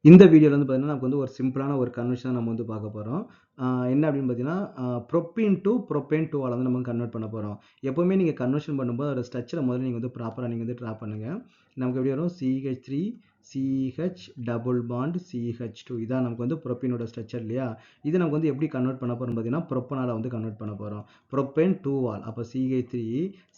இந்த வீடியோல வந்து பார்த்தீங்கன்னா, நமக்கு வந்து ஒரு சிம்பிளான ஒரு கன்வர்ஷன் நம்ம வந்து பார்க்க போறோம். என்ன அப்படின்னு பார்த்தீங்கன்னா, ப்ரோப்பீன் டூ ப்ரோப்பேன் 2ஆல வந்து நம்ம கன்வெர்ட் பண்ண போறோம். எப்பவுமே நீங்க கன்வர்ஷன் பண்ணும்போது அதோட ஸ்ட்ரக்சர முதல்ல நீங்க வந்து ப்ராப்பரா நீங்க வந்து ட்ரா பண்ணுங்க. நமக்கு எப்படி வரும்? CH3 CH double bond CH2 இதான் நமக்கு வந்து ப்ரோப்பீனோட ஸ்ட்ரக்சர் இல்லையா? இது நமக்கு வந்து எப்படி கன்வெர்ட் பண்ண போறோம் பார்த்தீங்கன்னா, ப்ரோப்பனால வந்து கன்வெர்ட் பண்ண போறோம். ப்ரோப்பேன் 2ஆல் அப்ப CH3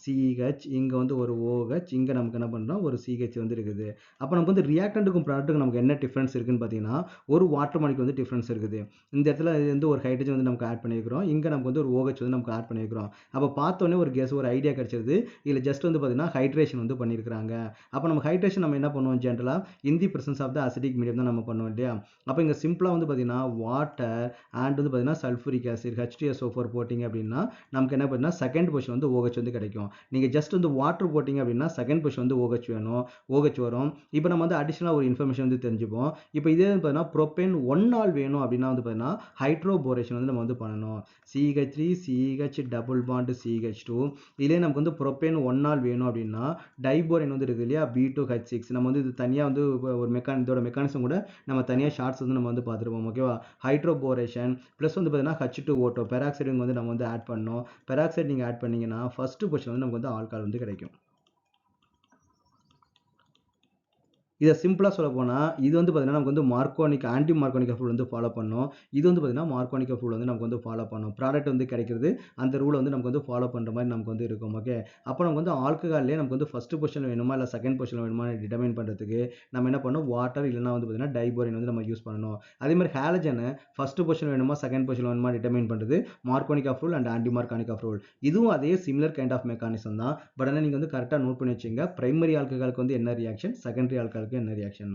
CH இங்க வந்து ஒரு OH இங்க நமக்கு என்ன பண்றோம்? ஒரு CH வந்து இருக்குது. அப்ப நமக்கு வந்து ரியாக்டன்ட்டுக்கும் ப்ராடக்ட்டுக்கும் நமக்கு என்ன டிஃபரன்ஸ் இருக்குன்னு பார்த்தீங்கன்னா, ஒரு வாட்டர் மாலிக்யூல் வந்து டிஃபரன்ஸ் இருக்குது. இந்த இடத்துல இது வந்து ஒரு ஹைட்ரஜன் வந்து நமக்கு ஆட் பண்ணியிருக்கிறோம். இங்க நமக்கு வந்து ஒரு OH வந்து நமக்கு ஆட் பண்ணியிருக்கிறோம். அப்ப பார்த்தோனே ஒரு கெஸ் ஒரு ஐடியா கிடைச்சிருது. இதுல ஜஸ்ட் வந்து பார்த்தீங்கன்னா, ஹைட்ரேஷன் வந்து பண்ணியிருக்கிறாங்க. அப்ப நம்ம ஹைட்ரேஷன் நம்ம என்ன பண்ணுவோம் ஜென்ரலா in the presence of the acetic medium தான் நம்ம பண்ணுவோம் இல்லையா? அப்ப இங்க சிம்பிளா வந்து பார்த்தீங்கன்னா, வாட்டர் அண்ட் வந்து பார்த்தீங்கன்னா, சல்ஃபூரிக் ஆசிட் H2SO4 போட்டீங்க அப்படின்னா, நமக்கு என்ன பார்த்தீங்கன்னா, செகண்ட் பொசிஷன் வந்து OH வந்து கிடைக்கும். நீங்க ஜஸ்ட் வந்து வாட்டர் போட்டீங்க அப்படின்னா, செகண்ட் பொசிஷன் வந்து OH வேணும். OH வரும். இப்போ நம்ம வந்து அடிஷனலா ஒரு இன்ஃபர்மேஷன் வந்து தெரிஞ்சுப்போம். இப்போ இதே வந்து பார்த்தீங்கன்னா, ப்ரோப்பேன் 1 ஆல் வேணும் அப்படின்னா வந்து பார்த்தீங்கன்னா, ஹைட்ரோபோரேஷன் வந்து நம்ம வந்து பண்ணணும். CH3 CH double bond CH2 இதே நமக்கு வந்து ப்ரோப்பேன் 1 ஆல் வேணும் அப்படின்னா, டைபோரேன் வந்து இருக்கு இல்லையா? B2H6 நம்ம வந்து இது தனியா வந்து ஒரு இதோட மெக்கானிசம் கூட நம்ம தனியா ஷார்ட்ஸ் வந்து நம்ம வந்து பார்த்துருப்போம். ஓகேவா? ஹைட்ரோபோரேஷன் ப்ளஸ் வந்து பார்த்தீங்கன்னா, H2O2 பெராக்சைடு வந்து நம்ம வந்து ஆட் பண்ணணும். பெராக்சைடு நீங்க ஆட் பண்ணீங்கன்னா, ஃபர்ஸ்ட் பொசிஷன் வந்து நமக்கு வந்து ஆல்கால் வந்து கிடைக்கும். இதை சிம்பிளா சொல்ல போனா, இது வந்து பார்த்தீங்கன்னா, நமக்கு வந்து மார்க்கோனிக் ஆன்டி மார்க்கோனிக் ரூல் வந்து ஃபாலோ பண்ணும். இது வந்து பார்த்தீங்கன்னா, மார்க்கோனிக் ரூல் வந்து நமக்கு வந்து ஃபாலோ பண்ணும். ப்ராடக்ட் வந்து கிடைக்கிறது, அந்த ரூல வந்து நமக்கு வந்து ஃபாலோ பண்ற மாரி நமக்கு வந்து இருக்கும். ஓகே. அப்போ நமக்கு வந்து ஆல்கஹால்லேயே நமக்கு வந்து ஃபர்ஸ்ட் பொசிஷன் வேணுமா, இல்ல செகண்ட் பொசிஷன் வேணுமா டிட்டர்மைன் பண்றதுக்கு நம்ம என்ன பண்ணணும், வாட்டர் இல்லன்னா வந்து பார்த்தீங்கன்னா, டைபோரேன் வந்து நம்ம யூஸ் பண்ணணும். அதே மாரி ஹாலஜன் ஃபர்ஸ்ட் பொசிஷன் வேணுமா, செகண்ட் பொசிஷன் வேணுமா டிட்டர்மைன் பண்றது மார்க்கோனிக் ரூல் அண்ட் ஆன்டி மார்க்கோனிக் ரூல். இதுவும் அதே சிமிலர் கைண்ட் ஆஃப் மெக்கானிசம் தான். பட் ஆனா நீங்க வந்து கரெக்ட்டா நோட் பண்ணி வச்சுக்கங்க. பிரைமரி ஆல்கஹாலுக்கு வந்து என்ன ரியாக்ஷன், செகண்டரி ஆல்கஹாலுக்கு என்ன ரியாக்ஷன்.